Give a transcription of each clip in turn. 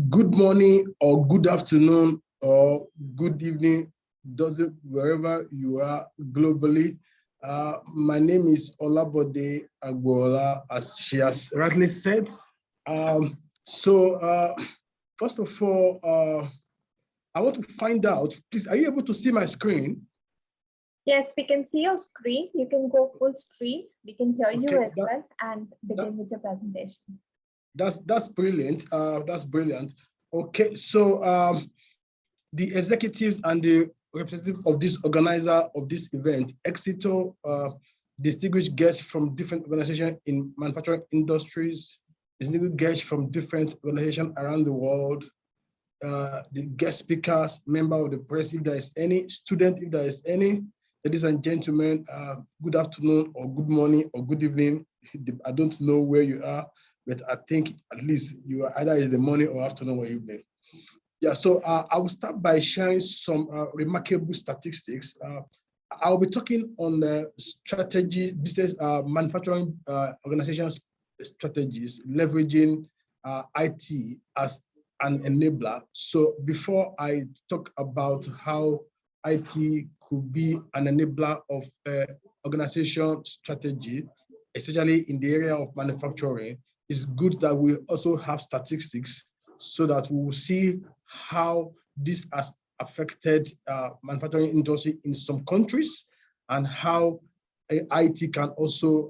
Good morning or good afternoon or good evening, doesn't wherever you are globally. My name is Olabode Agbola, as she has rightly said. Um, so first of all, I want to find out, please, are you able to see my screen? Yes, we can see your screen. You can go full screen. We can hear you Okay, as well and begin with your presentation. That's brilliant. That's brilliant. Okay, so the executives and the representative of this organizer of this event, Exito, distinguished guests from different organizations in manufacturing industries, distinguished guests from different organizations around the world, the guest speakers, member of the press, if there is any, student, if there is any. Ladies and gentlemen, good afternoon or good morning or good evening. I don't know where you are, but I think at least you are either in the morning or afternoon or evening. Yeah, so I will start by sharing some remarkable statistics. I'll be talking on the strategy, business, manufacturing organizations strategies, leveraging IT as an enabler. So before I talk about how IT could be an enabler of organization strategy, especially in the area of manufacturing, it's good that we also have statistics so that we will see how this has affected manufacturing industry in some countries and how IT can also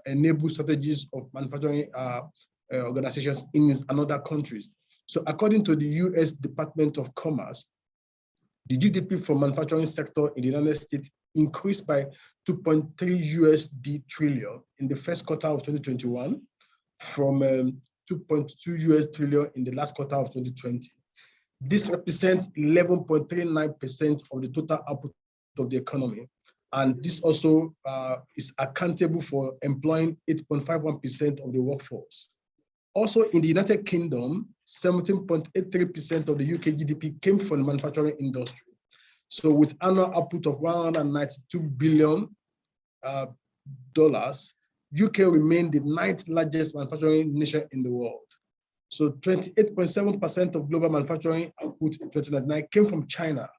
enable strategies of manufacturing organizations in other countries. So according to the US Department of Commerce, the GDP for manufacturing sector in the United States increased by 2.3 USD trillion in the first quarter of 2021 from 2.2 US trillion in the last quarter of 2020. This represents 11.39% of the total output of the economy. And this also is accountable for employing 8.51% of the workforce. Also in the United Kingdom, 17.83% of the UK GDP came from the manufacturing industry. So with annual output of $192 billion, UK remained the 9th largest manufacturing nation in the world. So 28.7% of global manufacturing output in 2019 came from China.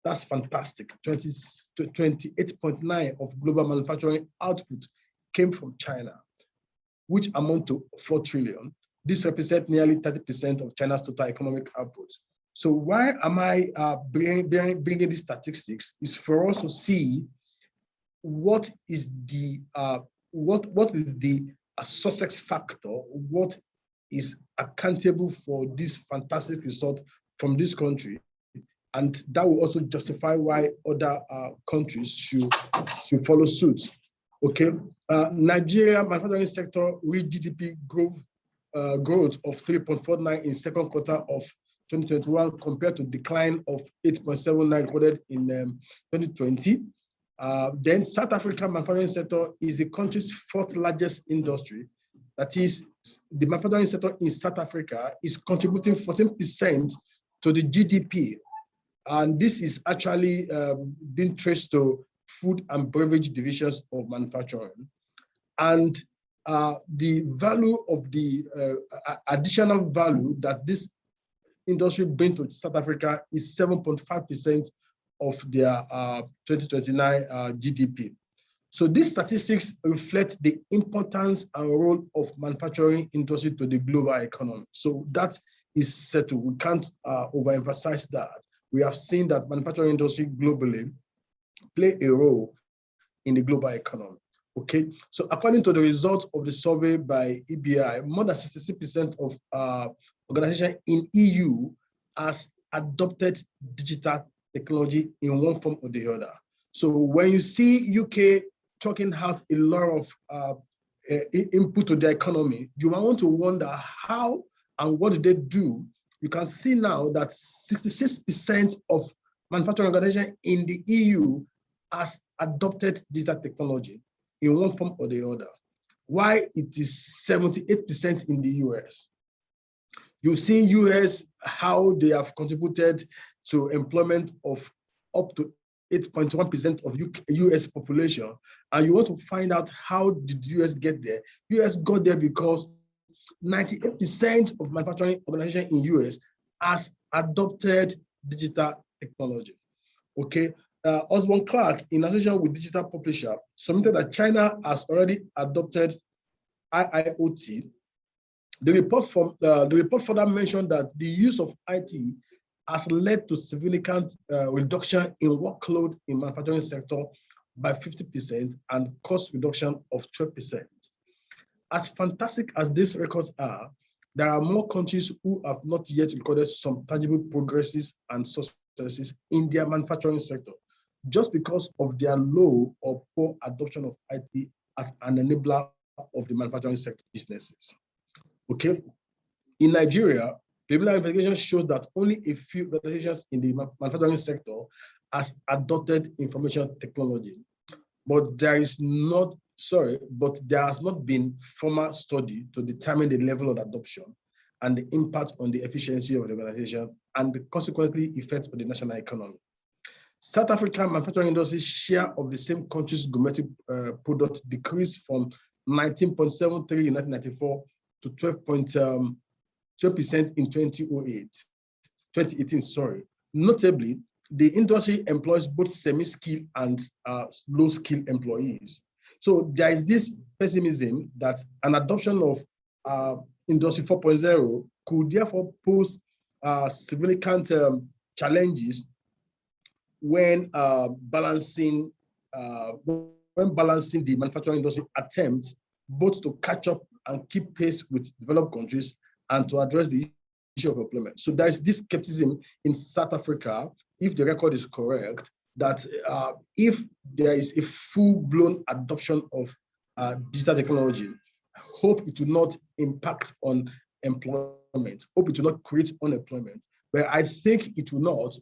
That's fantastic. 28.9% of global manufacturing output came from China, which amount to 4 trillion. This represents nearly 30% of China's total economic output. So why am I bringing these statistics? Is for us to see what is the success factor, what is accountable for this fantastic result from this country, and that will also justify why other countries should follow suit. Okay, Nigeria manufacturing sector reached GDP growth of 3.49 in second quarter of 2021 compared to decline of 8.79 recorded in 2020. Then South African manufacturing sector is the country's 4th largest industry. That is, the manufacturing sector in South Africa is contributing 14% to the GDP. And this is actually being traced to food and beverage divisions of manufacturing. And the value of the additional value that this industry brings to South Africa is 7.5% of their 2029 GDP. So these statistics reflect the importance and role of manufacturing industry to the global economy. So that is settled. We can't overemphasize that. We have seen that manufacturing industry globally play a role in the global economy. Okay, so according to the results of the survey by EBI, more than 66% of organizations in EU has adopted digital technology in one form or the other. So when you see UK talking out a lot of input to the economy, you might want to wonder how and what did they do. You can see now that 66% of manufacturing organizations in the EU has adopted digital technology in one form or the other. Why it is 78% in the US. You see US, how they have contributed to employment of up to 8.1% of US population. And you want to find out how did US get there? US got there because 98% of manufacturing organizations in US has adopted digital technology. Okay, Osborne Clark, in association with Digital Publisher, submitted that China has already adopted IIoT. The report further mentioned that the use of IT has led to significant reduction in workload in manufacturing sector by 50% and cost reduction of 12%. As fantastic as these records are, there are more countries who have not yet recorded some tangible progresses and successes in their manufacturing sector, just because of their low or poor adoption of IT as an enabler of the manufacturing sector businesses. Okay, in Nigeria, preliminary investigation shows that only a few organizations in the manufacturing sector has adopted information technology, but there has not been formal study to determine the level of adoption and the impact on the efficiency of the organization and the consequently effect on the national economy. South African manufacturing industry's share of the same country's domestic product decreased from 19.73 in 1994 to 12% in 2018. Notably, the industry employs both semi-skilled and low-skilled employees. So there is this pessimism that an adoption of Industry 4.0 could therefore pose significant challenges when balancing the manufacturing industry attempt both to catch up and keep pace with developed countries and to address the issue of employment. So there is this skepticism in South Africa, if the record is correct, that if there is a full-blown adoption of digital technology, hope it will not impact on employment, hope it will not create unemployment. But I think it will not.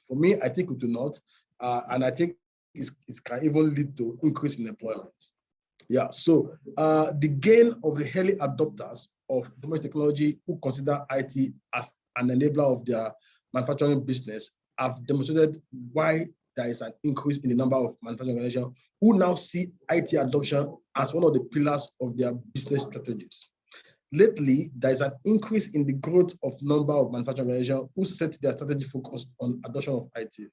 For me, I think it will not. And I think it can even lead to increase in employment. Yeah, so the gain of the early adopters of information technology who consider IT as an enabler of their manufacturing business have demonstrated why there is an increase in the number of manufacturing organizations who now see IT adoption as one of the pillars of their business strategies. Lately, there is an increase in the growth of number of manufacturing organizations who set their strategy focus on adoption of IT.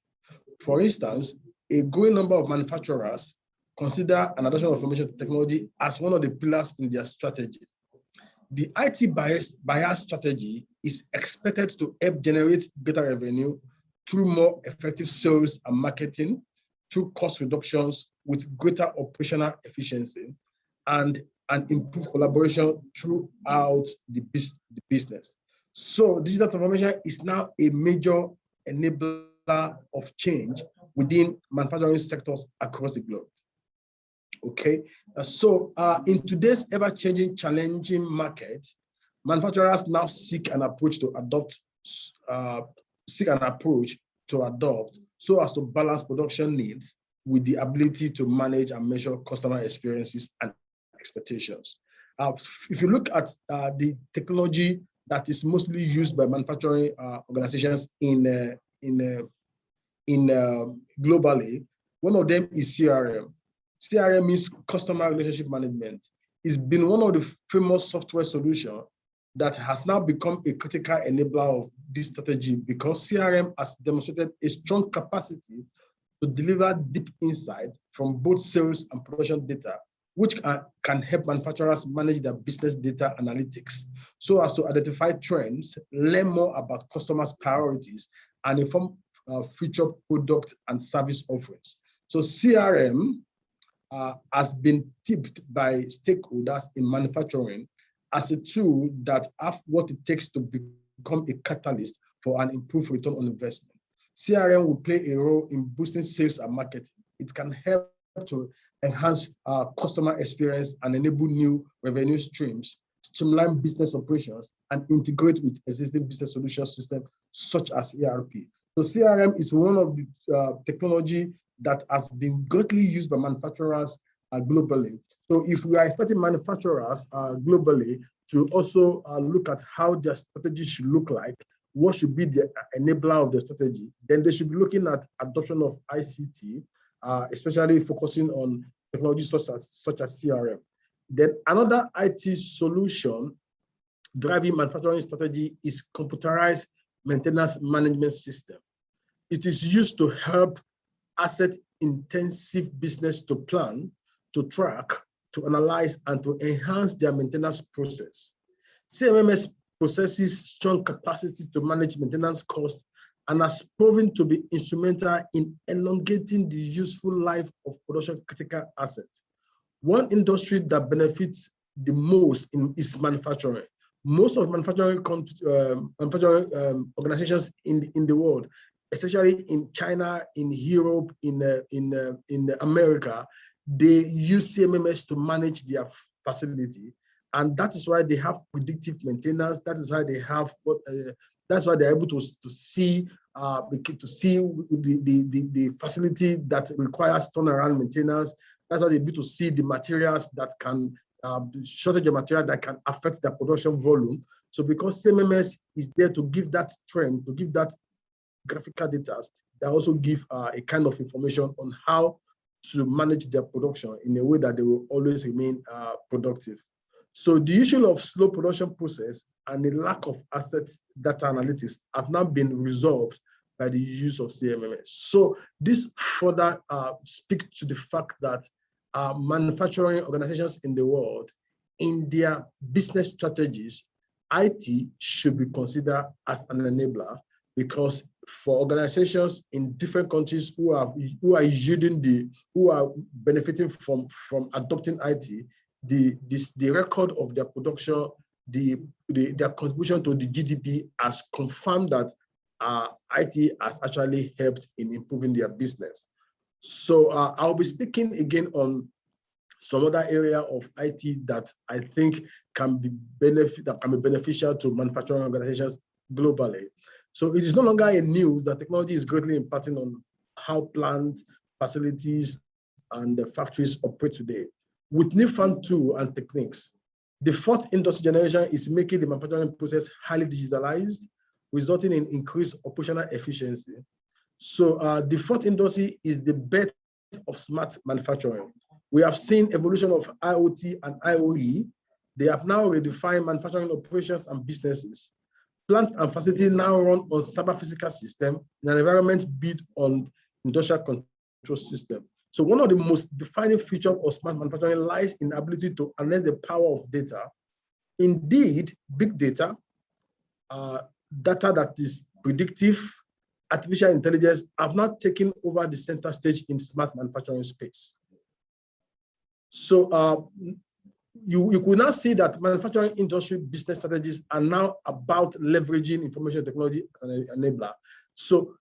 For instance, a growing number of manufacturers consider an adoption of information technology as one of the pillars in their strategy. The IT bias strategy is expected to help generate better revenue through more effective sales and marketing, through cost reductions with greater operational efficiency, and improved collaboration throughout the business. So digital transformation is now a major enabler of change within manufacturing sectors across the globe. Okay, so in today's ever-changing, challenging market, manufacturers now seek an approach to adopt so as to balance production needs with the ability to manage and measure customer experiences and expectations. If you look at the technology that is mostly used by manufacturing organizations globally, one of them is CRM. CRM means customer relationship management. It's been one of the famous software solutions that has now become a critical enabler of this strategy because CRM has demonstrated a strong capacity to deliver deep insight from both sales and production data, which can help manufacturers manage their business data analytics so as to identify trends, learn more about customers' priorities, and inform future product and service offerings. So CRM has been tipped by stakeholders in manufacturing as a tool that have what it takes to become a catalyst for an improved return on investment. CRM will play a role in boosting sales and marketing. It can help to enhance customer experience and enable new revenue streams, streamline business operations, and integrate with existing business solution systems such as ERP. So CRM is one of the technology that has been greatly used by manufacturers globally. So if we are expecting manufacturers globally to also look at how their strategy should look like, what should be the enabler of the strategy, then they should be looking at adoption of ICT, especially focusing on technology such as CRM. Then another IT solution driving manufacturing strategy is computerized maintenance management system. It is used to help asset-intensive business to plan, to track, to analyze, and to enhance their maintenance process. CMMS possesses strong capacity to manage maintenance costs and has proven to be instrumental in elongating the useful life of production critical assets. One industry that benefits the most is manufacturing. Most of manufacturing organizations in the world, especially in China, in Europe, in America, they use CMMS to manage their facility, and that is why they have predictive maintenance. That is why they have. That's why they're able to see the facility that requires turnaround maintenance. That's why they're able to see the materials that can shortage of material that can affect the production volume. So because CMMS is there to give that trend, to give that graphical data, they also give a kind of information on how to manage their production in a way that they will always remain productive. So the issue of slow production process and the lack of asset data analytics have now been resolved by the use of CMMS. So this further speaks to the fact that manufacturing organizations in the world, in their business strategies, IT should be considered as an enabler, because for organizations in different countries who are benefiting from adopting IT, the record of their production, their contribution to the GDP has confirmed that IT has actually helped in improving their business. So I'll be speaking again on some other area of IT that I think can be beneficial to manufacturing organizations globally. So it is no longer a news that technology is greatly impacting on how plants, facilities, and the factories operate today. With newfound tools and techniques, the fourth industry generation is making the manufacturing process highly digitalized, resulting in increased operational efficiency. So the fourth industry is the birth of smart manufacturing. We have seen evolution of IoT and IoE. They have now redefined manufacturing operations and businesses. Plant and facility now run on cyber physical system in an environment built on industrial control system. So one of the most defining features of smart manufacturing lies in the ability to harness the power of data. Indeed, big data, data that is predictive, artificial intelligence have now taken over the center stage in smart manufacturing space. So you could now see that manufacturing industry business strategies are now about leveraging information technology as an enabler. So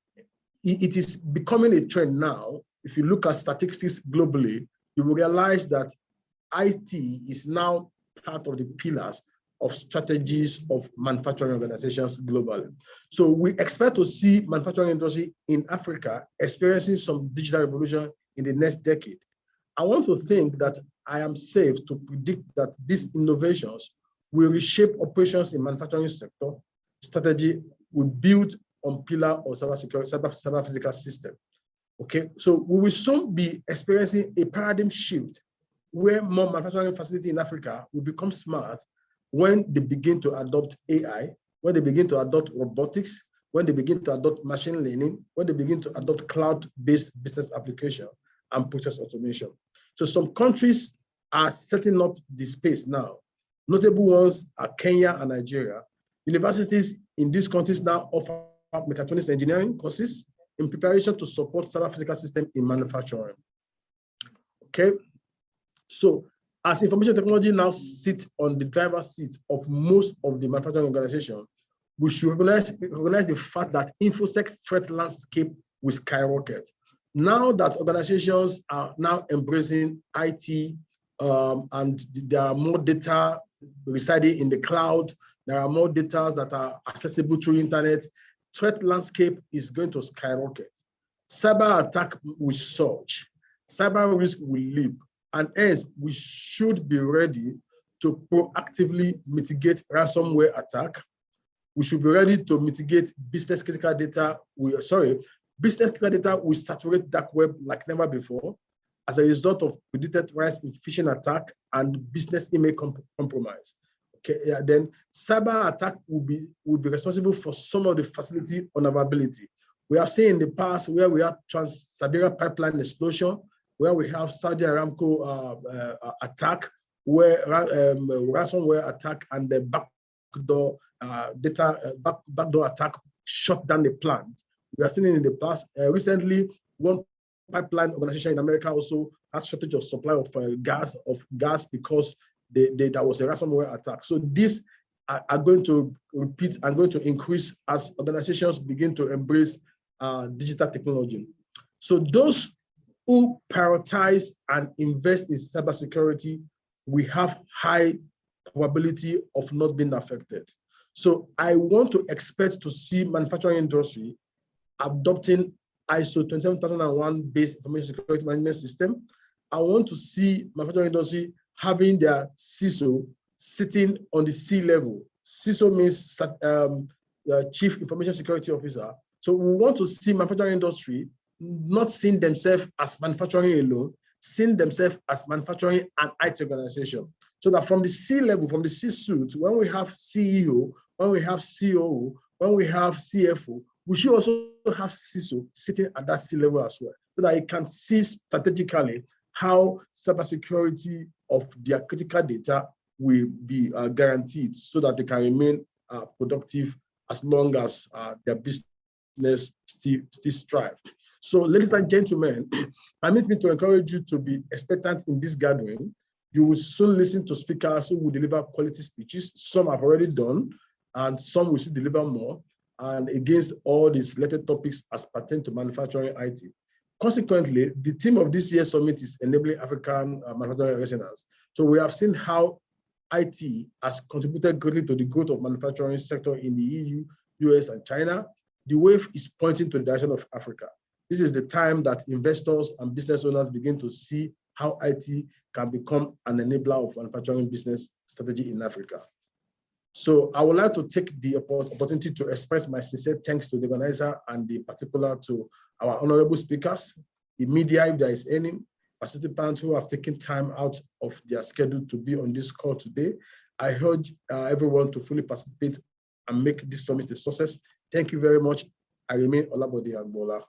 it is becoming a trend now. If you look at statistics globally, you will realize that IT is now part of the pillars of strategies of manufacturing organizations globally. So we expect to see manufacturing industry in Africa experiencing some digital revolution in the next decade. I want to think that I am safe to predict that these innovations will reshape operations in manufacturing sector. Strategy will build on pillar of cyber physical system. Okay, so we will soon be experiencing a paradigm shift where more manufacturing facilities in Africa will become smart when they begin to adopt AI, when they begin to adopt robotics, when they begin to adopt machine learning, when they begin to adopt cloud-based business application and process automation. So some countries are setting up the space now. Notable ones are Kenya and Nigeria. Universities in these countries now offer mechatronics engineering courses in preparation to support cyber physical system in manufacturing. Okay, so as information technology now sits on the driver's seat of most of the manufacturing organizations, we should recognize the fact that InfoSec threat landscape will skyrocket. Now that organizations are now embracing IT and there are more data residing in the cloud, there are more data that are accessible through internet, threat landscape is going to skyrocket. Cyber attack will surge, cyber risk will leap, and hence we should be ready to proactively mitigate ransomware attack. We should be ready to mitigate business critical data. Business critical data will saturate dark web like never before as a result of predicted rise in phishing attack and business email compromise. then cyber attack will be responsible for some of the facility vulnerability. We have seen in the past where we had Trans-Siberia pipeline explosion, where we have Saudi Aramco attack, where ransomware attack and the backdoor backdoor attack shut down the plant. We have seen it in the past. Recently, one pipeline organization in America also has shortage of supply of gas because there was a ransomware attack. So these are going to repeat and going to increase as organizations begin to embrace digital technology. So those who prioritize and invest in cybersecurity, we have high probability of not being affected. So I want to expect to see manufacturing industry adopting ISO 27001 based information security management system. I want to see manufacturing industry having their CISO sitting on the C level. CISO means Chief Information Security Officer. So we want to see manufacturing industry not seeing themselves as manufacturing alone, seeing themselves as manufacturing and IT organization. So that from the C level, from the C-suite, when we have CEO, when we have COO, when we have CFO, we should also have CISO sitting at that C level as well, so that it can see strategically how cybersecurity of their critical data will be guaranteed, so that they can remain productive as long as their business still strive. So, ladies and gentlemen, permit me to encourage you to be expectant in this gathering. You will soon listen to speakers who will deliver quality speeches. Some have already done, and some will still deliver more, and against all these selected topics as pertain to manufacturing IT. Consequently, the theme of this year's summit is enabling African manufacturing excellence. So we have seen how IT has contributed greatly to the growth of manufacturing sector in the EU, US, and China. The wave is pointing to the direction of Africa. This is the time that investors and business owners begin to see how IT can become an enabler of manufacturing business strategy in Africa. So I would like to take the opportunity to express my sincere thanks to the organizer and in particular to our honorable speakers, the media, if there is any, participants who have taken time out of their schedule to be on this call today. I urge everyone to fully participate and make this summit a success. Thank you very much. I remain Olabode Agbola.